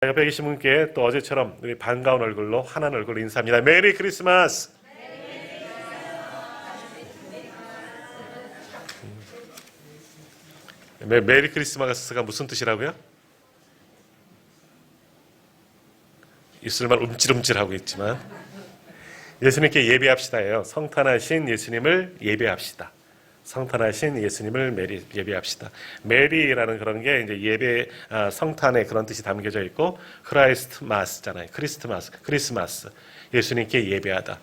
옆에 계신 분께 또 어제처럼 우리 반가운 얼굴로 환한 얼굴로 인사합니다. 메리 크리스마스! 메리 크리스마스가 무슨 뜻이라고요? 입술만 움찔움찔하고 있지만 예수님께 예배합시다예요. 성탄하신 예수님을 예배합시다. 성탄하신 예수님을 예배합시다. 메리라는 그런 게 이제 예배, 성탄의 그런 뜻이 담겨져 있고, 크라이스트 마스잖아요. 크리스마스. 예수님께 예배하다.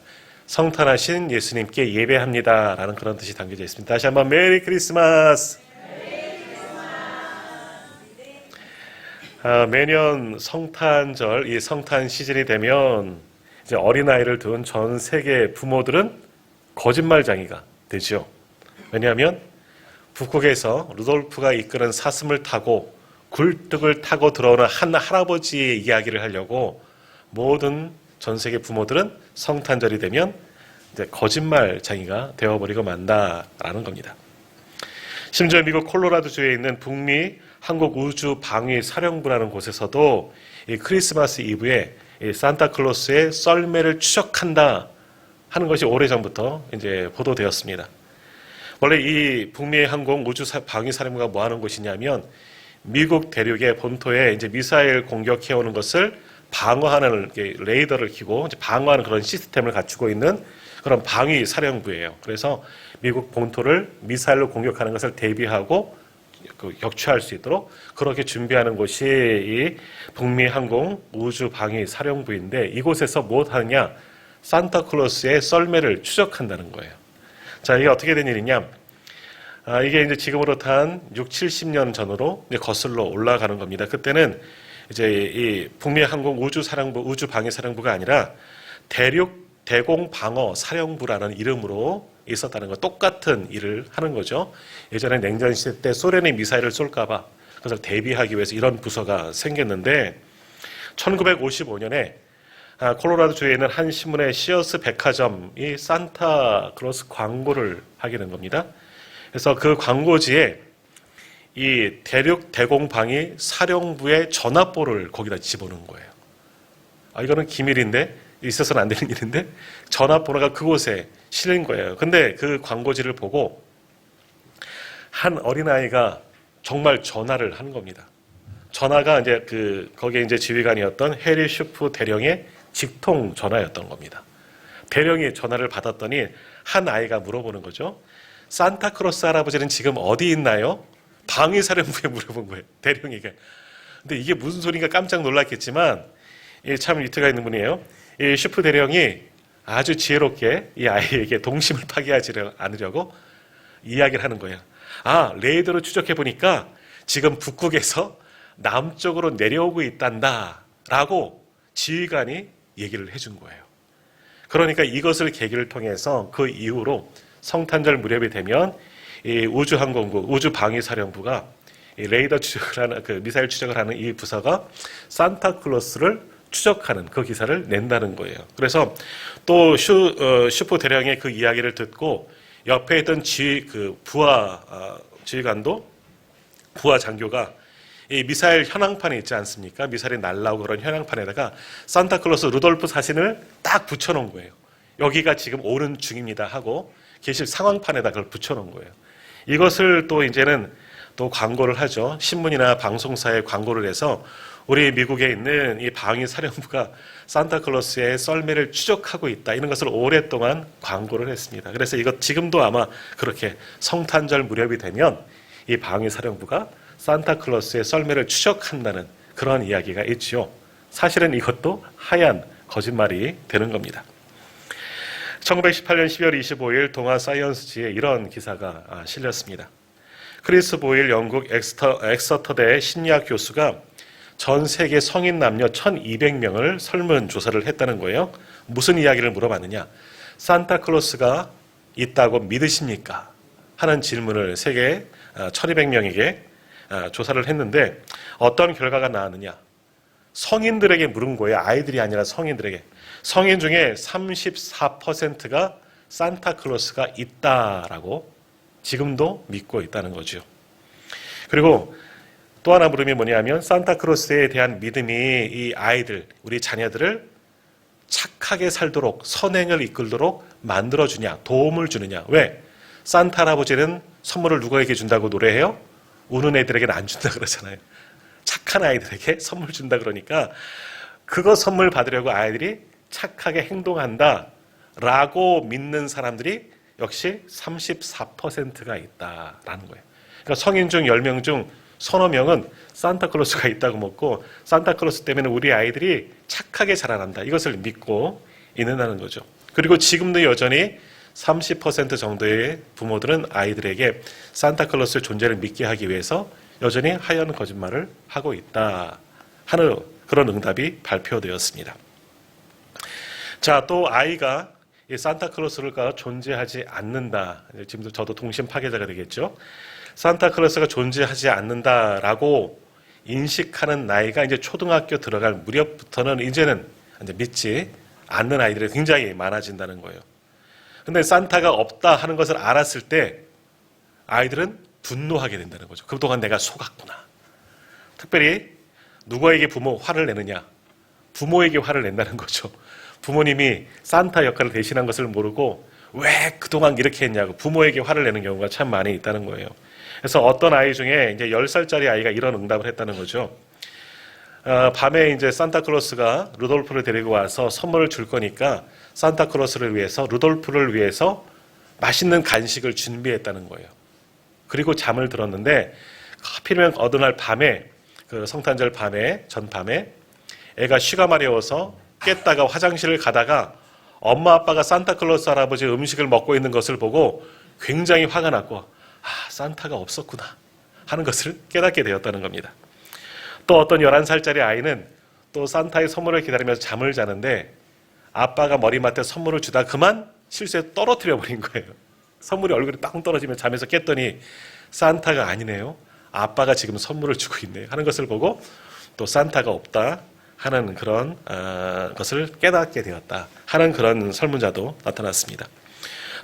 성탄하신 예수님께 예배합니다라는 그런 뜻이 담겨져 있습니다. 다시 한번 메리 크리스마스. 매년 성탄절, 이 성탄 시즌이 되면 이제 어린아이를 둔 전 세계 부모들은 거짓말쟁이가 되죠. 왜냐하면 북극에서 루돌프가 이끄는 사슴을 타고 굴뚝을 타고 들어오는 한 할아버지의 이야기를 하려고 모든 전 세계 부모들은 성탄절이 되면 이제 거짓말쟁이가 되어버리고 만다라는 겁니다. 심지어 미국 콜로라도주에 있는 북미 한국우주방위사령부라는 곳에서도 이 크리스마스 이브에 이 산타클로스의 썰매를 추적한다 하는 것이 오래전부터 이제 보도되었습니다. 원래 이 북미 항공우주방위사령부가 뭐 하는 곳이냐면 미국 대륙의 본토에 이제 미사일 공격해오는 것을 방어하는 레이더를 켜고 이제 방어하는 그런 시스템을 갖추고 있는 그런 방위사령부예요. 그래서 미국 본토를 미사일로 공격하는 것을 대비하고 격추할 수 있도록 그렇게 준비하는 곳이 이 북미 항공우주방위사령부인데 이곳에서 뭐 하느냐? 산타클로스의 썰매를 추적한다는 거예요. 자, 이게 어떻게 된 일이냐? 이게 이제 지금으로부터 한 6, 70년 전으로 이제 거슬러 올라가는 겁니다. 그때는 이제 이 북미 항공 우주방위사령부가 아니라 대공방어사령부라는 이름으로 있었다는 거, 똑같은 일을 하는 거죠. 예전에 냉전 시대 때 소련이 미사일을 쏠까봐 그것을 대비하기 위해서 이런 부서가 생겼는데 1955년에 콜로라도주에 있는 한 신문의 시어스 백화점이 산타클로스 광고를 하게 된 겁니다. 그래서 그 광고지에 이 대공방위 사령부의 전화번호를 거기다 집어넣은 거예요. 이거는 기밀인데, 있어서는 안 되는 일인데, 전화번호가 그곳에 실린 거예요. 근데 그 광고지를 보고 한 어린아이가 정말 전화를 하는 겁니다. 전화가 이제 거기에 이제 지휘관이었던 해리 슈프 대령의 직통 전화였던 겁니다. 대령이 전화를 받았더니 한 아이가 물어보는 거죠. 산타클로스 할아버지는 지금 어디 있나요? 방위사령부에 물어본 거예요. 대령에게. 근데 이게 무슨 소리인가 깜짝 놀랐겠지만 참 위트가 있는 분이에요. 이 슈프 대령이 아주 지혜롭게 이 아이에게 동심을 파괴하지 않으려고 이야기를 하는 거예요. 레이더로 추적해 보니까 지금 북극에서 남쪽으로 내려오고 있단다 라고 지휘관이 얘기를 해준 거예요. 그러니까 이것을 계기를 통해서 그 이후로 성탄절 무렵이 되면 이 우주방위사령부가 이 레이더 추적을 하는, 미사일 추적을 하는 이 부서가 산타클로스를 추적하는 그 기사를 낸다는 거예요. 그래서 또 슈퍼 대령의 그 이야기를 듣고 옆에 있던 부하 장교가 이 미사일 현황판이 있지 않습니까? 미사일이 날라오고 그런 현황판에다가 산타클로스 루돌프 사진을 딱 붙여놓은 거예요. 여기가 지금 오는 중입니다 하고 게실 상황판에다 그걸 붙여놓은 거예요. 이것을 또 이제는 또 광고를 하죠. 신문이나 방송사에 광고를 해서 우리 미국에 있는 이 방위사령부가 산타클로스의 썰매를 추적하고 있다. 이런 것을 오랫동안 광고를 했습니다. 그래서 이것 지금도 아마 그렇게 성탄절 무렵이 되면 이 방위사령부가 산타클로스의 썰매를 추적한다는 그런 이야기가 있죠. 사실은 이것도 하얀 거짓말이 되는 겁니다. 1918년 12월 25일 동아 사이언스지에 이런 기사가 실렸습니다. 크리스 보일 영국 엑서터대 심리학 교수가 전 세계 성인 남녀 1200명을 설문조사를 했다는 거예요. 무슨 이야기를 물어봤느냐? 산타클로스가 있다고 믿으십니까? 하는 질문을 세계 1200명에게 조사를 했는데 어떤 결과가 나왔느냐? 성인들에게 물은 거예요. 아이들이 아니라 성인들에게. 성인 중에 34%가 산타클로스가 있다라고 지금도 믿고 있다는 거죠. 그리고 또 하나 물음이 뭐냐면 산타클로스에 대한 믿음이 이 아이들, 우리 자녀들을 착하게 살도록 선행을 이끌도록 만들어주냐, 도움을 주느냐. 왜? 산타 할아버지는 선물을 누구에게 준다고 노래해요? 우는 애들에게는 안 준다 그러잖아요. 착한 아이들에게 선물 준다 그러니까 그거 선물 받으려고 아이들이 착하게 행동한다 라고 믿는 사람들이 역시 34%가 있다라는 거예요. 그러니까 성인 중 10명 중 서너 명은 산타클로스가 있다고 먹고 산타클로스 때문에 우리 아이들이 착하게 자라난다. 이것을 믿고 있는다는 거죠. 그리고 지금도 여전히 30% 정도의 부모들은 아이들에게 산타클로스의 존재를 믿게 하기 위해서 여전히 하얀 거짓말을 하고 있다 하는 그런 응답이 발표되었습니다. 자, 또 아이가 이 산타클로스가 존재하지 않는다. 지금도 저도 동심 파괴자가 되겠죠. 산타클로스가 존재하지 않는다라고 인식하는 나이가 이제 초등학교 들어갈 무렵부터는 이제는 이제 믿지 않는 아이들이 굉장히 많아진다는 거예요. 근데 산타가 없다 하는 것을 알았을 때 아이들은 분노하게 된다는 거죠. 그동안 내가 속았구나. 특별히 누구에게 화를 내느냐? 부모에게 화를 낸다는 거죠. 부모님이 산타 역할을 대신한 것을 모르고 왜 그동안 이렇게 했냐고 부모에게 화를 내는 경우가 참 많이 있다는 거예요. 그래서 어떤 아이 중에 이제 10살짜리 아이가 이런 응답을 했다는 거죠. 밤에 이제 산타클로스가 루돌프를 데리고 와서 선물을 줄 거니까 산타클로스를 위해서, 루돌프를 위해서 맛있는 간식을 준비했다는 거예요. 그리고 잠을 들었는데 하필이면 어느 날 밤에, 그 성탄절 밤에, 전밤에 애가 쉬가 마려워서 깼다가 화장실을 가다가 엄마 아빠가 산타클로스 할아버지 음식을 먹고 있는 것을 보고 굉장히 화가 났고 산타가 없었구나 하는 것을 깨닫게 되었다는 겁니다. 또 어떤 11살짜리 아이는 또 산타의 선물을 기다리면서 잠을 자는데 아빠가 머리맡에 선물을 주다 그만 실수에 떨어뜨려 버린 거예요. 선물이 얼굴에 빵 떨어지면 잠에서 깼더니 산타가 아니네요. 아빠가 지금 선물을 주고 있네요. 하는 것을 보고 또 산타가 없다 하는 그런 것을 깨닫게 되었다 하는 그런 설문자도 나타났습니다.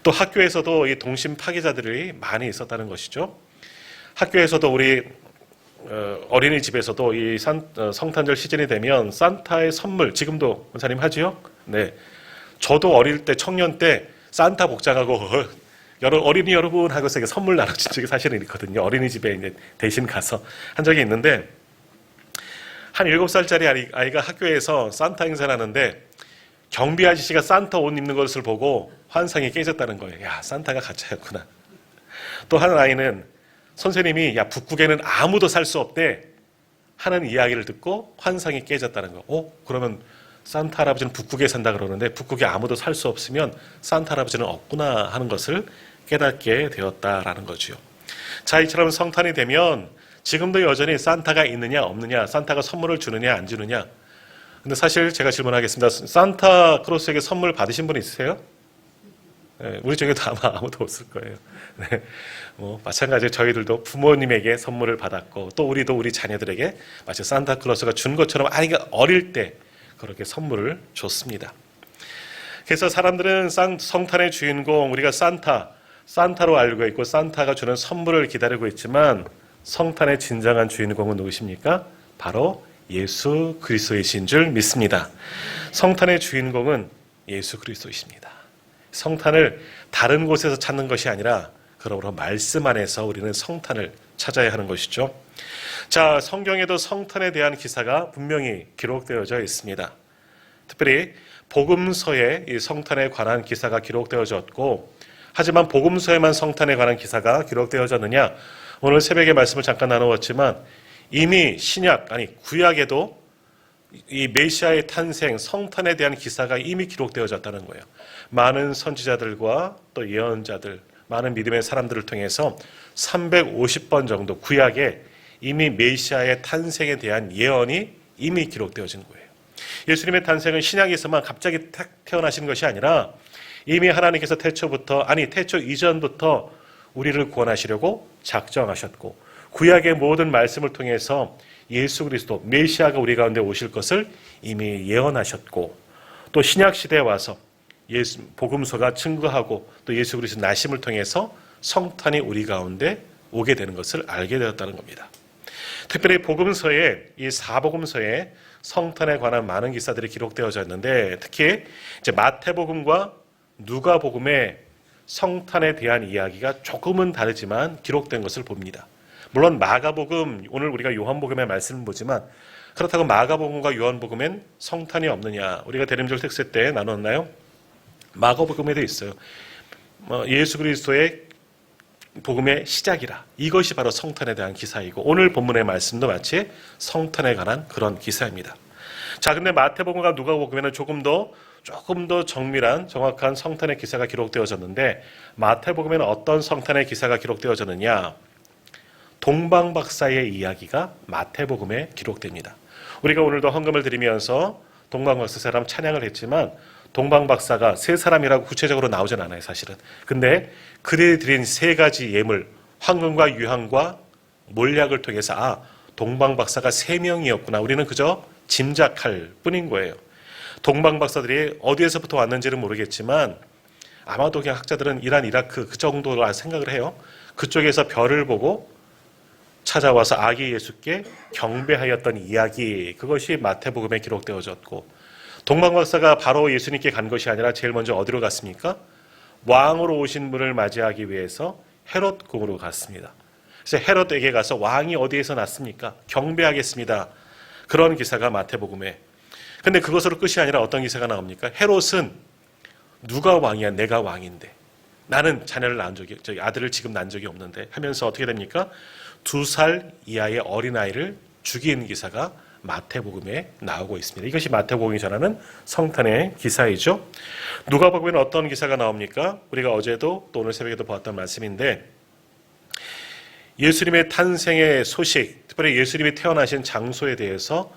또 학교에서도 이 동심 파괴자들이 많이 있었다는 것이죠. 학교에서도 우리 어린이집에서도 이 성탄절 시즌이 되면 산타의 선물, 지금도 원사님 하지요? 네. 저도 어릴 때, 청년 때 산타 복장하고 어린이 여러분 하고서 선물 나눠준 적이 사실은 있거든요. 어린이집에 이제 대신 가서 한 적이 있는데 한 7살짜리 아이가 학교에서 산타 행사를 하는데 경비 아저씨가 산타 옷 입는 것을 보고 환상이 깨졌다는 거예요. 야, 산타가 가짜였구나. 또 한 아이는 선생님이 야, 북극에는 아무도 살 수 없대 하는 이야기를 듣고 환상이 깨졌다는 거. 그러면 산타 할아버지는 북극에 산다 그러는데 북극에 아무도 살 수 없으면 산타 할아버지는 없구나 하는 것을 깨닫게 되었다라는 거죠. 자, 이처럼 성탄이 되면 지금도 여전히 산타가 있느냐 없느냐, 산타가 선물을 주느냐 안 주느냐. 근데 사실 제가 질문하겠습니다. 산타클로스에게 선물 받으신 분 있으세요? 네, 우리 중에도 아마 아무도 없을 거예요. 네, 마찬가지로 저희들도 부모님에게 선물을 받았고 또 우리도 우리 자녀들에게 마치 산타클로스가 준 것처럼 아이가 어릴 때 그렇게 선물을 줬습니다. 그래서 사람들은 성탄의 주인공, 우리가 산타로 알고 있고 산타가 주는 선물을 기다리고 있지만 성탄의 진정한 주인공은 누구십니까? 바로 예수 그리스도이신 줄 믿습니다. 성탄의 주인공은 예수 그리스도이십니다. 성탄을 다른 곳에서 찾는 것이 아니라 그러므로 말씀 안에서 우리는 성탄을 찾아야 하는 것이죠. 자, 성경에도 성탄에 대한 기사가 분명히 기록되어져 있습니다. 특별히 복음서에 이 성탄에 관한 기사가 기록되어졌고, 하지만 복음서에만 성탄에 관한 기사가 기록되어졌느냐? 오늘 새벽에 말씀을 잠깐 나누었지만 이미 구약에도 이 메시아의 탄생, 성탄에 대한 기사가 이미 기록되어졌다는 거예요. 많은 선지자들과 또 예언자들, 많은 믿음의 사람들을 통해서 350번 정도 구약에 이미 메시아의 탄생에 대한 예언이 이미 기록되어진 거예요. 예수님의 탄생은 신약에서만 갑자기 탁 태어나신 것이 아니라 이미 하나님께서 태초 이전부터 우리를 구원하시려고 작정하셨고 구약의 모든 말씀을 통해서 예수 그리스도 메시아가 우리 가운데 오실 것을 이미 예언하셨고 또 신약 시대에 와서 복음서가 증거하고 또 예수 그리스도 나심을 통해서 성탄이 우리 가운데 오게 되는 것을 알게 되었다는 겁니다. 특별히 복음서에 이 사복음서에 성탄에 관한 많은 기사들이 기록되어져 있는데 특히 이제 마태복음과 누가복음에 성탄에 대한 이야기가 조금은 다르지만 기록된 것을 봅니다. 물론 마가복음, 오늘 우리가 요한복음의 말씀을 보지만 그렇다고 마가복음과 요한복음엔 성탄이 없느냐? 우리가 대림절 특세 때 나눴나요? 마가복음에도 있어요. 예수 그리스도의 복음의 시작이라. 이것이 바로 성탄에 대한 기사이고 오늘 본문의 말씀도 마치 성탄에 관한 그런 기사입니다. 자, 근데 마태복음과 누가복음에는 조금 더 정밀한 정확한 성탄의 기사가 기록되어졌는데 마태복음에는 어떤 성탄의 기사가 기록되어졌느냐? 동방박사의 이야기가 마태복음에 기록됩니다. 우리가 오늘도 헌금을 드리면서 동방박사 사람 찬양을 했지만 동방박사가 세 사람이라고 구체적으로 나오진 않아요, 사실은. 근데 그들이 드린 세 가지 예물, 황금과 유황과 몰약을 통해서 동방박사가 세 명이었구나. 우리는 그저 짐작할 뿐인 거예요. 동방박사들이 어디에서부터 왔는지는 모르겠지만 아마도 그냥 학자들은 이란, 이라크 그 정도라 생각을 해요. 그쪽에서 별을 보고 찾아와서 아기 예수께 경배하였던 이야기, 그것이 마태복음에 기록되어졌고 동방박사가 바로 예수님께 간 것이 아니라 제일 먼저 어디로 갔습니까? 왕으로 오신 분을 맞이하기 위해서 헤롯 궁으로 갔습니다. 그래서 헤롯에게 가서 왕이 어디에서 났습니까? 경배하겠습니다. 그런 기사가 마태복음에. 근데 그것으로 끝이 아니라 어떤 기사가 나옵니까? 헤롯은 누가 왕이야? 내가 왕인데. 나는 자녀를 낳은 적이, 아들을 지금 낳은 적이 없는데 하면서 어떻게 됩니까? 2살 이하의 어린아이를 죽인 기사가 마태복음에 나오고 있습니다. 이것이 마태복음이 전하는 성탄의 기사이죠. 누가복음에는 어떤 기사가 나옵니까? 우리가 어제도 또 오늘 새벽에도 보았던 말씀인데 예수님의 탄생의 소식, 특별히 예수님이 태어나신 장소에 대해서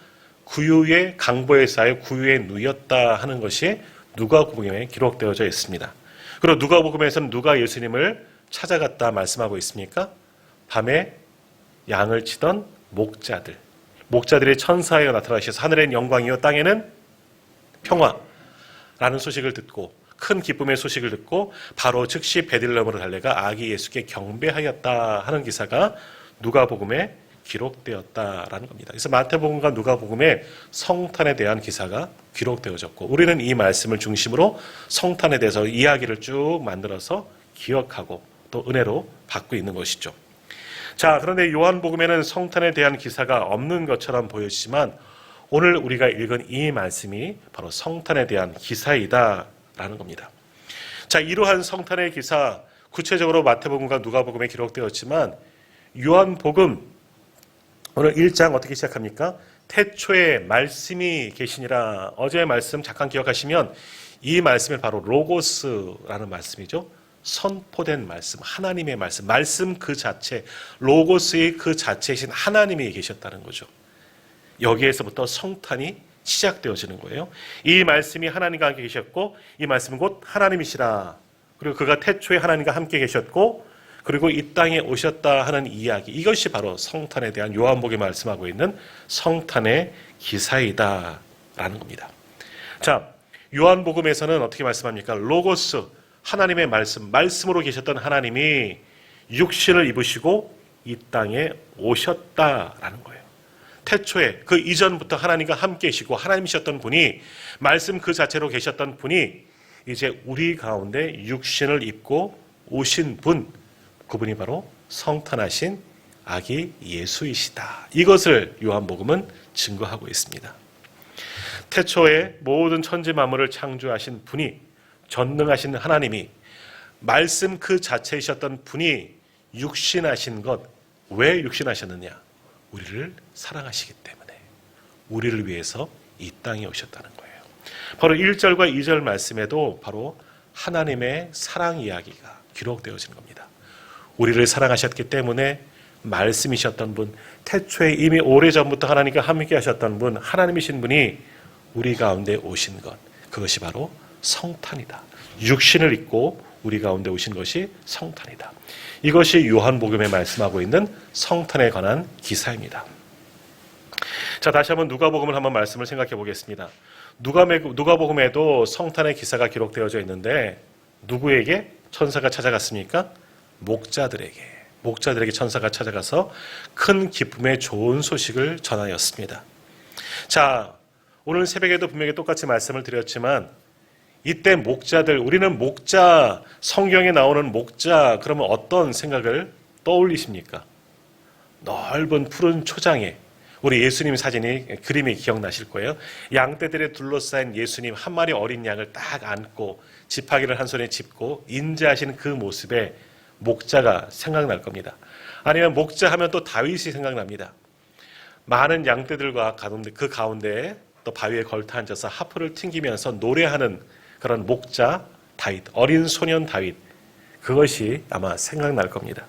구유의 강보에 쌓여 구유에 누였다 하는 것이 누가복음에 기록되어져 있습니다. 그리고 누가복음에서는 누가 예수님을 찾아갔다 말씀하고 있습니까? 밤에 양을 치던 목자들의 천사가 나타나셔서 하늘엔 영광이요 땅에는 평화라는 소식을 듣고 큰 기쁨의 소식을 듣고 바로 즉시 베들레헴으로 달려가 아기 예수께 경배하였다 하는 기사가 누가복음에 기록되었다라는 겁니다. 그래서 마태복음과 누가복음에 성탄에 대한 기사가 기록되어졌고 우리는 이 말씀을 중심으로 성탄에 대해서 이야기를 쭉 만들어서 기억하고 또 은혜로 받고 있는 것이죠. 자, 그런데 요한복음에는 성탄에 대한 기사가 없는 것처럼 보여지지만 오늘 우리가 읽은 이 말씀이 바로 성탄에 대한 기사이다라는 겁니다. 자, 이러한 성탄의 기사 구체적으로 마태복음과 누가복음에 기록되었지만 요한복음 오늘 1장 어떻게 시작합니까? 태초에 말씀이 계시니라. 어제의 말씀 잠깐 기억하시면 이 말씀이 바로 로고스라는 말씀이죠. 선포된 말씀, 하나님의 말씀 그 자체, 로고스의 그 자체이신 하나님이 계셨다는 거죠. 여기에서부터 성탄이 시작되어지는 거예요. 이 말씀이 하나님과 함께 계셨고 이 말씀은 곧 하나님이시라. 그리고 그가 태초에 하나님과 함께 계셨고 그리고 이 땅에 오셨다 하는 이야기, 이것이 바로 성탄에 대한 요한복음이 말씀하고 있는 성탄의 기사이다라는 겁니다. 자, 요한복음에서는 어떻게 말씀합니까? 로고스, 하나님의 말씀으로 계셨던 하나님이 육신을 입으시고 이 땅에 오셨다라는 거예요. 태초에 그 이전부터 하나님과 함께 계시고 하나님이셨던 분이 말씀 그 자체로 계셨던 분이 이제 우리 가운데 육신을 입고 오신 분, 그분이 바로 성탄하신 아기 예수이시다. 이것을 요한복음은 증거하고 있습니다. 태초에 모든 천지 만물을 창조하신 분이, 전능하신 하나님이, 말씀 그 자체이셨던 분이 육신하신 것, 왜 육신하셨느냐? 우리를 사랑하시기 때문에, 우리를 위해서 이 땅에 오셨다는 거예요. 바로 1절과 2절 말씀에도 바로 하나님의 사랑 이야기가 기록되어지는 겁니다. 우리를 사랑하셨기 때문에 말씀이셨던 분, 태초에 이미 오래전부터 하나님과 함께 하셨던 분, 하나님이신 분이 우리 가운데 오신 것, 그것이 바로 성탄이다. 육신을 입고 우리 가운데 오신 것이 성탄이다. 이것이 요한복음에 말씀하고 있는 성탄에 관한 기사입니다. 자, 다시 한번 누가복음을 한번 말씀을 생각해 보겠습니다. 누가복음에도 성탄의 기사가 기록되어져 있는데 누구에게 천사가 찾아갔습니까? 목자들에게. 목자들에게 천사가 찾아가서 큰 기쁨의 좋은 소식을 전하였습니다. 자, 오늘 새벽에도 분명히 똑같이 말씀을 드렸지만 이때 목자들, 우리는 목자, 성경에 나오는 목자, 그러면 어떤 생각을 떠올리십니까? 넓은 푸른 초장에 우리 예수님 사진이, 그림이 기억나실 거예요. 양떼들에 둘러싸인 예수님 한 마리 어린 양을 딱 안고 지팡이를 한 손에 짚고 인자하신 그 모습에 목자가 생각날 겁니다. 아니면 목자 하면 또 다윗이 생각납니다. 많은 양떼들과 그 가운데 또 바위에 걸터 앉아서 하프를 튕기면서 노래하는 그런 목자 다윗, 어린 소년 다윗, 그것이 아마 생각날 겁니다.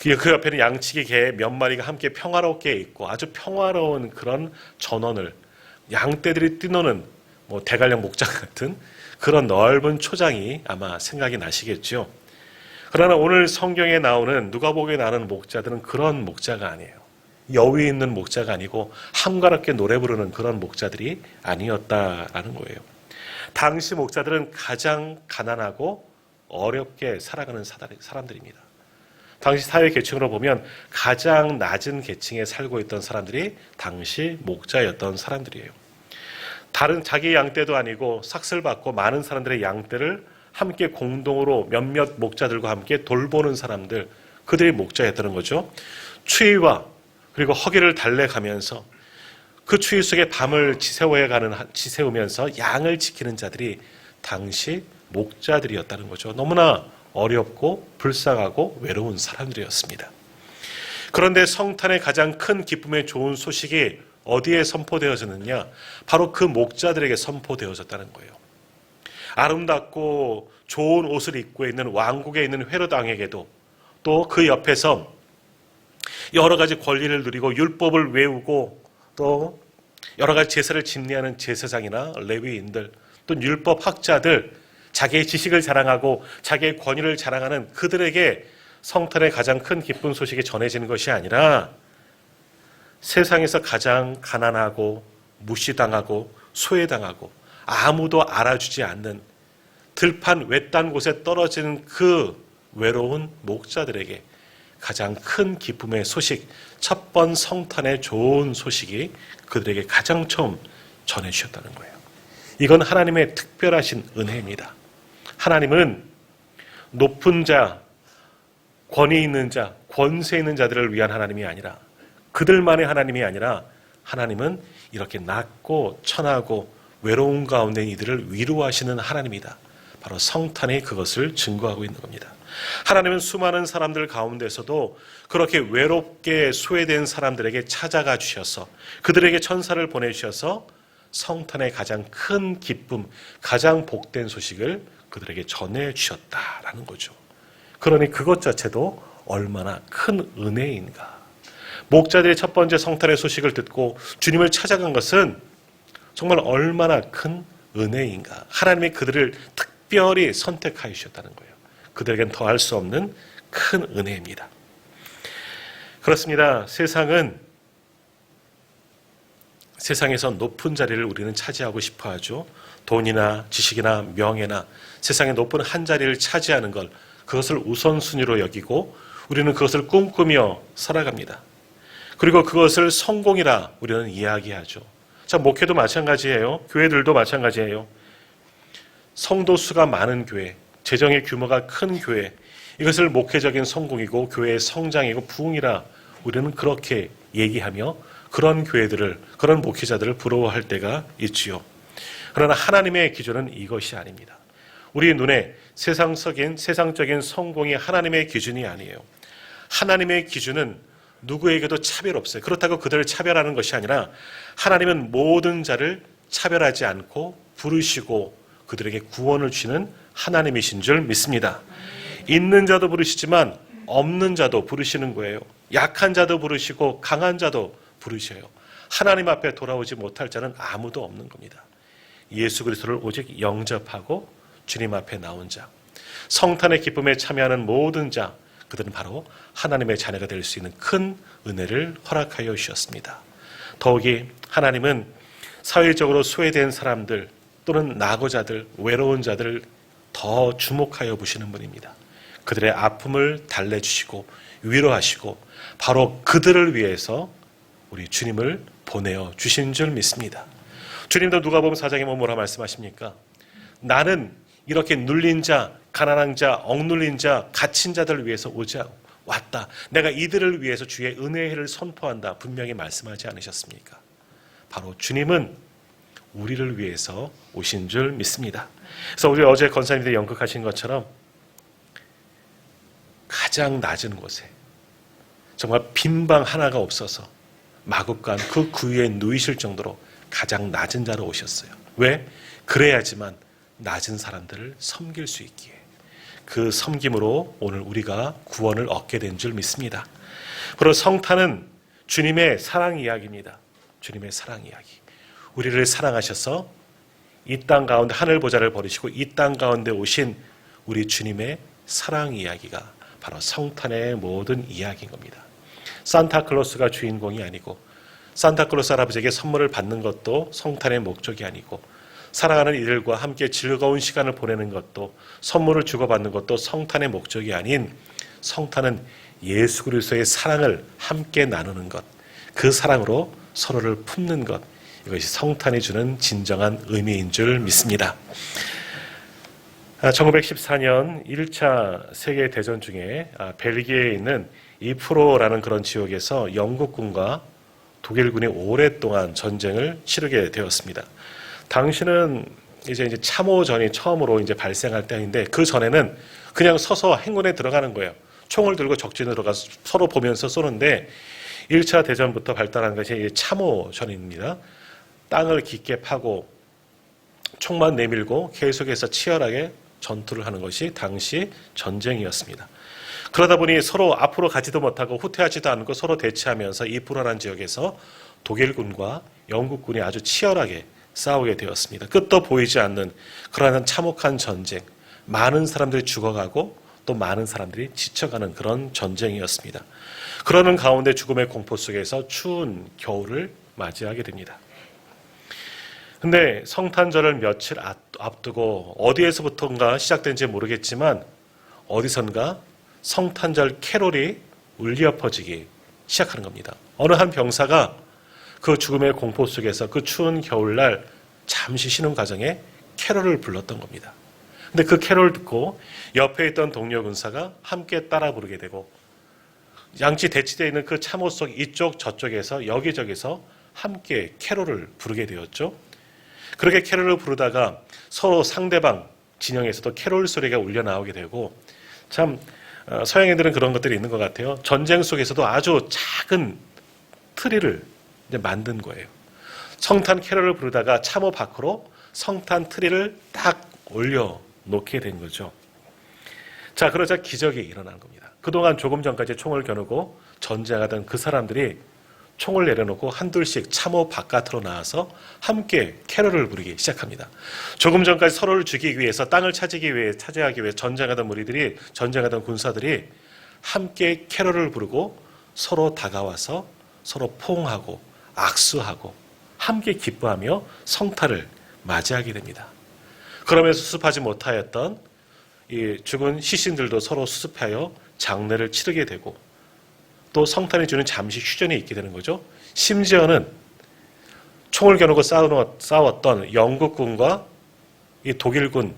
그 옆에는 양치기 개 몇 마리가 함께 평화롭게 있고 아주 평화로운 그런 전원을 양떼들이 뛰노는 대관령 목장 같은 그런 넓은 초장이 아마 생각이 나시겠죠. 그러나 오늘 성경에 나오는 누가복음에 나오는 목자들은 그런 목자가 아니에요. 여유 있는 목자가 아니고 한가롭게 노래 부르는 그런 목자들이 아니었다라는 거예요. 당시 목자들은 가장 가난하고 어렵게 살아가는 사람들입니다. 당시 사회 계층으로 보면 가장 낮은 계층에 살고 있던 사람들이 당시 목자였던 사람들이에요. 다른 자기 양떼도 아니고 삭슬 받고 많은 사람들의 양떼를 함께 공동으로 몇몇 목자들과 함께 돌보는 사람들, 그들이 목자였다는 거죠. 추위와 그리고 허기를 달래가면서 그 추위 속에 밤을 지새우면서 양을 지키는 자들이 당시 목자들이었다는 거죠. 너무나 어렵고 불쌍하고 외로운 사람들이었습니다. 그런데 성탄의 가장 큰 기쁨의 좋은 소식이 어디에 선포되어졌느냐? 바로 그 목자들에게 선포되어졌다는 거예요. 아름답고 좋은 옷을 입고 있는 왕국에 있는 헤롯 왕에게도 또 그 옆에서 여러 가지 권리를 누리고 율법을 외우고 또 여러 가지 제사를 집례하는 제사장이나 레위인들 또 율법 학자들, 자기의 지식을 자랑하고 자기의 권위를 자랑하는 그들에게 성탄의 가장 큰 기쁜 소식이 전해지는 것이 아니라 세상에서 가장 가난하고 무시당하고 소외당하고 아무도 알아주지 않는 들판 외딴 곳에 떨어지는 그 외로운 목자들에게 가장 큰 기쁨의 소식, 첫 번 성탄의 좋은 소식이 그들에게 가장 처음 전해주셨다는 거예요. 이건 하나님의 특별하신 은혜입니다. 하나님은 높은 자, 권위 있는 자, 권세 있는 자들을 위한 하나님이 아니라 그들만의 하나님이 아니라 하나님은 이렇게 낮고 천하고 외로운 가운데 이들을 위로하시는 하나님이다. 바로 성탄이 그것을 증거하고 있는 겁니다. 하나님은 수많은 사람들 가운데서도 그렇게 외롭게 소외된 사람들에게 찾아가 주셔서 그들에게 천사를 보내주셔서 성탄의 가장 큰 기쁨, 가장 복된 소식을 그들에게 전해주셨다라는 거죠. 그러니 그것 자체도 얼마나 큰 은혜인가. 목자들이 첫 번째 성탄의 소식을 듣고 주님을 찾아간 것은 정말 얼마나 큰 은혜인가. 하나님이 그들을 특별히 선택하여 주셨다는 거예요. 그들에겐 더할 수 없는 큰 은혜입니다. 그렇습니다. 세상에서 높은 자리를 우리는 차지하고 싶어 하죠. 돈이나 지식이나 명예나 세상의 높은 한 자리를 차지하는 것, 그것을 우선순위로 여기고 우리는 그것을 꿈꾸며 살아갑니다. 그리고 그것을 성공이라 우리는 이야기하죠. 자, 목회도 마찬가지예요. 교회들도 마찬가지예요. 성도 수가 많은 교회, 재정의 규모가 큰 교회, 이것을 목회적인 성공이고 교회의 성장이고 부흥이라 우리는 그렇게 얘기하며 그런 교회들을, 그런 목회자들을 부러워할 때가 있지요. 그러나 하나님의 기준은 이것이 아닙니다. 우리 눈에 세상적인 성공이 하나님의 기준이 아니에요. 하나님의 기준은 누구에게도 차별 없어요. 그렇다고 그들을 차별하는 것이 아니라 하나님은 모든 자를 차별하지 않고 부르시고 그들에게 구원을 주시는 하나님이신 줄 믿습니다. 있는 자도 부르시지만 없는 자도 부르시는 거예요. 약한 자도 부르시고 강한 자도 부르셔요. 하나님 앞에 돌아오지 못할 자는 아무도 없는 겁니다. 예수 그리스도를 오직 영접하고 주님 앞에 나온 자, 성탄의 기쁨에 참여하는 모든 자, 그들은 바로 하나님의 자녀가 될 수 있는 큰 은혜를 허락하여 주셨습니다. 더욱이 하나님은 사회적으로 소외된 사람들 또는 낙오자들, 외로운 자들을 더 주목하여 보시는 분입니다. 그들의 아픔을 달래주시고 위로하시고 바로 그들을 위해서 우리 주님을 보내어 주신 줄 믿습니다. 주님도 누가복음 4장에 뭐라 말씀하십니까? 나는 이렇게 눌린 자, 가난한 자, 억눌린 자, 갇힌 자들을 위해서 왔다. 내가 이들을 위해서 주의 은혜의 해를 선포한다. 분명히 말씀하지 않으셨습니까? 바로 주님은 우리를 위해서 오신 줄 믿습니다. 그래서 우리 어제 권사님들이 연극하신 것처럼 가장 낮은 곳에 정말 빈 방 하나가 없어서 마구간 그 구유에 누이실 정도로 가장 낮은 자로 오셨어요. 왜? 그래야지만 낮은 사람들을 섬길 수 있기에 그 섬김으로 오늘 우리가 구원을 얻게 된 줄 믿습니다. 그리고 성탄은 주님의 사랑 이야기입니다. 주님의 사랑 이야기. 우리를 사랑하셔서 이 땅 가운데 하늘 보좌를 버리시고 이 땅 가운데 오신 우리 주님의 사랑 이야기가 바로 성탄의 모든 이야기인 겁니다. 산타클로스가 주인공이 아니고 산타클로스 할아버지에게 선물을 받는 것도 성탄의 목적이 아니고 사랑하는 이들과 함께 즐거운 시간을 보내는 것도 선물을 주고받는 것도 성탄의 목적이 아닌 성탄은 예수 그리스도의 사랑을 함께 나누는 것, 그 사랑으로 서로를 품는 것, 이것이 성탄이 주는 진정한 의미인 줄 믿습니다. 1914년 1차 세계대전 중에 벨기에에 있는 이프로라는 그런 지역에서 영국군과 독일군이 오랫동안 전쟁을 치르게 되었습니다. 당시는 이제 참호전이 처음으로 이제 발생할 때인데 그 전에는 그냥 서서 행군에 들어가는 거예요. 총을 들고 적진에 들어가서 서로 보면서 쏘는데 1차 대전부터 발달한 것이 참호전입니다. 땅을 깊게 파고 총만 내밀고 계속해서 치열하게 전투를 하는 것이 당시 전쟁이었습니다. 그러다 보니 서로 앞으로 가지도 못하고 후퇴하지도 않고 서로 대치하면서 이프로라는 지역에서 독일군과 영국군이 아주 치열하게 싸우게 되었습니다. 끝도 보이지 않는 그러한 참혹한 전쟁, 많은 사람들이 죽어가고 또 많은 사람들이 지쳐가는 그런 전쟁이었습니다. 그러는 가운데 죽음의 공포 속에서 추운 겨울을 맞이하게 됩니다. 근데 성탄절을 며칠 앞두고 어디에서부터인가 시작된지 모르겠지만 어디선가 성탄절 캐롤이 울려 퍼지기 시작하는 겁니다. 어느 한 병사가 그 죽음의 공포 속에서 그 추운 겨울날 잠시 쉬는 과정에 캐롤을 불렀던 겁니다. 근데 그 캐롤을 듣고 옆에 있던 동료 군사가 함께 따라 부르게 되고 양치 대치되어 있는 그 참호 속 이쪽 저쪽에서 여기저기서 함께 캐롤을 부르게 되었죠. 그렇게 캐롤을 부르다가 서로 상대방 진영에서도 캐롤 소리가 울려 나오게 되고 참 서양인들은 그런 것들이 있는 것 같아요. 전쟁 속에서도 아주 작은 트리를 만든 거예요. 성탄 캐롤을 부르다가 참호 밖으로 성탄 트리를 딱 올려놓게 된 거죠. 자, 그러자 기적이 일어난 겁니다. 그동안 조금 전까지 총을 겨누고 전쟁하던 그 사람들이 총을 내려놓고 한둘씩 참호 바깥으로 나와서 함께 캐롤을 부르기 시작합니다. 조금 전까지 서로를 죽이기 위해서 땅을 차지하기 위해 전쟁하던 무리들이 전쟁하던 군사들이 함께 캐롤을 부르고 서로 다가와서 서로 포옹하고 악수하고 함께 기뻐하며 성탄을 맞이하게 됩니다. 그러면서 수습하지 못하였던 이 죽은 시신들도 서로 수습하여 장례를 치르게 되고 또 성탄이 주는 잠시 휴전이 있게 되는 거죠. 심지어는 총을 겨누고 싸웠던 영국군과 이 독일군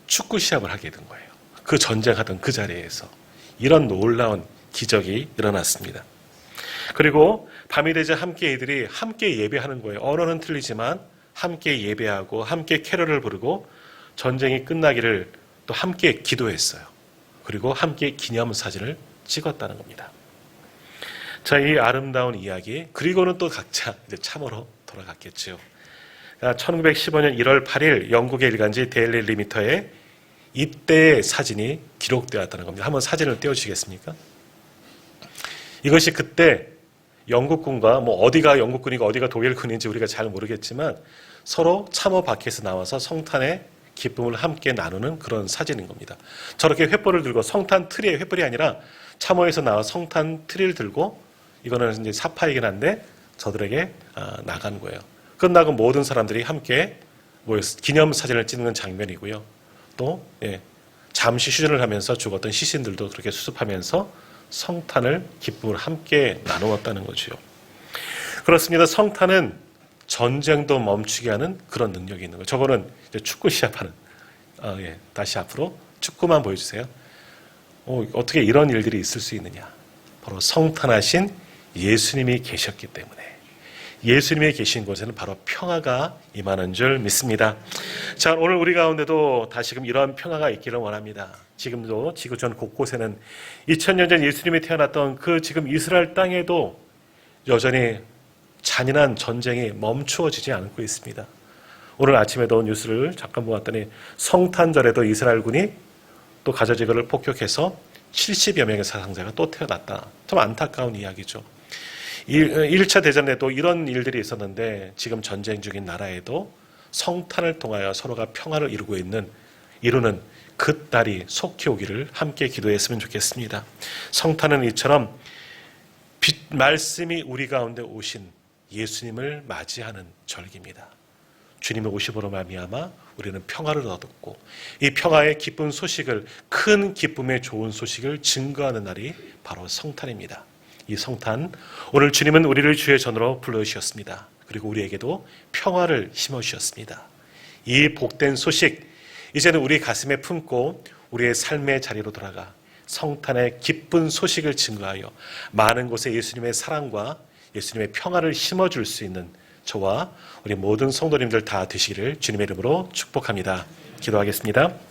축구 시합을 하게 된 거예요. 그 전쟁하던 그 자리에서 이런 놀라운 기적이 일어났습니다. 그리고 밤이 되자 함께 이들이 함께 예배하는 거예요. 언어는 틀리지만 함께 예배하고 함께 캐럴을 부르고 전쟁이 끝나기를 또 함께 기도했어요. 그리고 함께 기념사진을 찍었다는 겁니다. 자, 이 아름다운 이야기, 그리고는 또 각자 이제 참으로 돌아갔겠죠. 1915년 1월 8일 영국의 일간지 데일리 리미터에 이때의 사진이 기록되었다는 겁니다. 한번 사진을 띄워주시겠습니까? 이것이 그때 영국군과 어디가 영국군이고 어디가 독일군인지 우리가 잘 모르겠지만 서로 참호 밖에서 나와서 성탄의 기쁨을 함께 나누는 그런 사진인 겁니다. 저렇게 횃불을 들고 성탄 트리의 횃불이 아니라 참호에서 나와 성탄 트리를 들고 이거는 이제 사파이긴 한데 저들에게 나간 거예요. 끝나고 모든 사람들이 함께 모여서 기념 사진을 찍는 장면이고요. 또 잠시 휴전을 하면서 죽었던 시신들도 그렇게 수습하면서 성탄을 기쁨을 함께 나누었다는 거죠. 그렇습니다. 성탄은 전쟁도 멈추게 하는 그런 능력이 있는 거예요. 저거는 이제 축구 시합하는 다시 앞으로 축구만 보여주세요. 어떻게 이런 일들이 있을 수 있느냐. 바로 성탄하신 예수님이 계셨기 때문에 예수님이 계신 곳에는 바로 평화가 임하는 줄 믿습니다. 자, 오늘 우리 가운데도 다시금 이러한 평화가 있기를 원합니다. 지금도 지구촌 곳곳에는 2000년 전 예수님이 태어났던 그 지금 이스라엘 땅에도 여전히 잔인한 전쟁이 멈추어지지 않고 있습니다. 오늘 아침에도 뉴스를 잠깐 보았더니 성탄절에도 이스라엘군이 또 가자지구를 폭격해서 70여 명의 사상자가 또 태어났다. 좀 안타까운 이야기죠. 1차 대전에도 이런 일들이 있었는데 지금 전쟁 중인 나라에도 성탄을 통하여 서로가 평화를 이루는 그 날이 속히 오기를 함께 기도했으면 좋겠습니다. 성탄은 이처럼 말씀이 우리 가운데 오신 예수님을 맞이하는 절기입니다. 주님의 오심으로 말미암아 우리는 평화를 얻었고 이 평화의 기쁜 소식을 큰 기쁨의 좋은 소식을 증거하는 날이 바로 성탄입니다. 이 성탄, 오늘 주님은 우리를 주의 전으로 불러주셨습니다. 그리고 우리에게도 평화를 심어주셨습니다. 이 복된 소식, 이제는 우리 가슴에 품고 우리의 삶의 자리로 돌아가 성탄의 기쁜 소식을 증거하여 많은 곳에 예수님의 사랑과 예수님의 평화를 심어줄 수 있는 저와 우리 모든 성도님들 다 되시기를 주님의 이름으로 축복합니다. 기도하겠습니다.